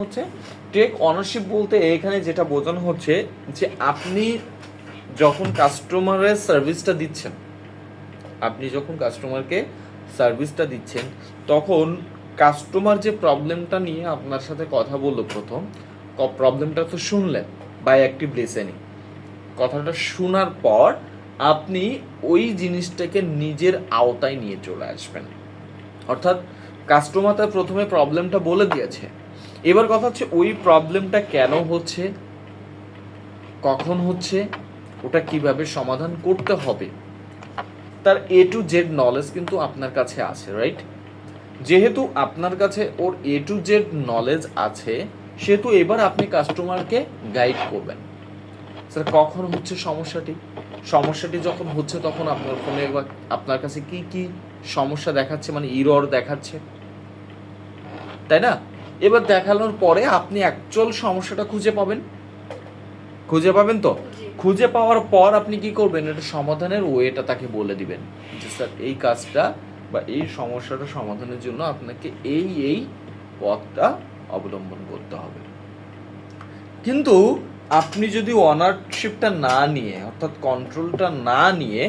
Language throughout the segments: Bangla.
হচ্ছে টেক অনারশিপ বলতে এখানে যেটা বোঝানো হচ্ছে যে আপনি যখন কাস্টমারের সার্ভিসটা দিচ্ছেন, তখন কাস্টমার যে প্রবলেমটা নিয়ে আপনার সাথে কথা বললো, প্রথম প্রবলেমটা তো শুনলেন বাই অ্যাক্টিভ লিসেনিং। কথাটা শোনার পর আপনি ওই জিনিসটাকে নিজের আওতায় নিয়ে চলে আসবেন। অর্থাৎ কাস্টমার তার প্রথমে প্রবলেমটা বলে দিয়েছে, এবার কথা হচ্ছে ওই প্রবলেমটা কেন হচ্ছে, কখন হচ্ছে, ওটা কিভাবে সমাধান করতে হবে, তার এ টু জেড নলেজ কিন্তু আপনার কাছে আছে, রাইট? যেহেতু আপনার কাছে ওর এ টু জেড নলেজ আছে, সেহেতু এবার আপনি কাস্টমারকে গাইড করবেন। স্যার কখন হচ্ছে সমস্যাটি যখন হচ্ছে তখন আপনার ফোনে আপনার কাছে কি কি সমস্যা দেখাচ্ছে, মানে ইরর দেখাচ্ছে, তাই না? এবার দেখানোর পরে আপনি অ্যাকচুয়াল সমস্যাটা খুঁজে পাবেন তো। খুঁজে পাওয়ার পর আপনি কি করবেন, এটা সমাধানের ওয়েটা তাকে বলে দিবেন যে স্যার এই কাজটা বা এই সমস্যাটা সমাধানের জন্য আপনাকে এই পথটা অবলম্বন করতে হবে। কিন্তু আপনি যদি ওনারশিপটা না নিয়ে, অর্থাৎ কন্ট্রোলটা না নিয়ে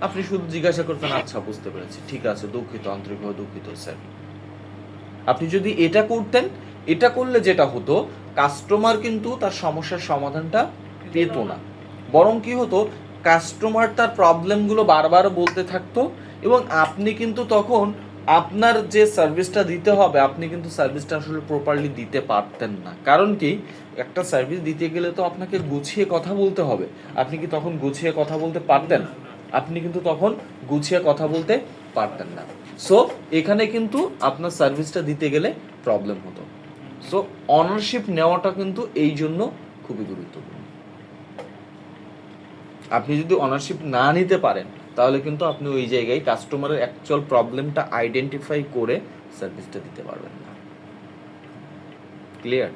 আপনি শুধু জিজ্ঞাসা করতেন, আচ্ছা বুঝতে পেরেছি, ঠিক আছে, দুঃখিত, আন্তরিকভাবে দুঃখিত স্যার, আপনি যদি এটা করতেন, এটা করলে যেটা হতো, কাস্টমার কিন্তু তার সমস্যার সমাধানটা পেত না, বরং কি হতো, কাস্টমার তার প্রবলেমগুলো বারবার বলতে থাকতো এবং আপনি কিন্তু তখন আপনার যে সার্ভিসটা দিতে হবে, আপনি কিন্তু সার্ভিসটা আসলে প্রপারলি দিতে পারতেন না। কারণ কি, একটা সার্ভিস দিতে গেলে তো আপনাকে গুছিয়ে কথা বলতে হবে। আপনি কি তখন গুছিয়ে কথা বলতে পারতেন? আপনি কিন্তু তখন গুছিয়ে কথা বলতে পারতেন না। সো এখানে কিন্তু আপনার সার্ভিসটা দিতে গেলে প্রবলেম হতো। সো অনারশিপ নেওয়াটা কিন্তু এই জন্য খুবই গুরুত্বপূর্ণ। আপনি যদি অনারশিপ না নিতে পারেন, তাহলে কিন্তু আপনি ওই জায়গায় কাস্টমারের অ্যাকচুয়াল প্রবলেমটা আইডেন্টিফাই করে সার্ভিসটা দিতে পারবেন না। ক্লিয়ার?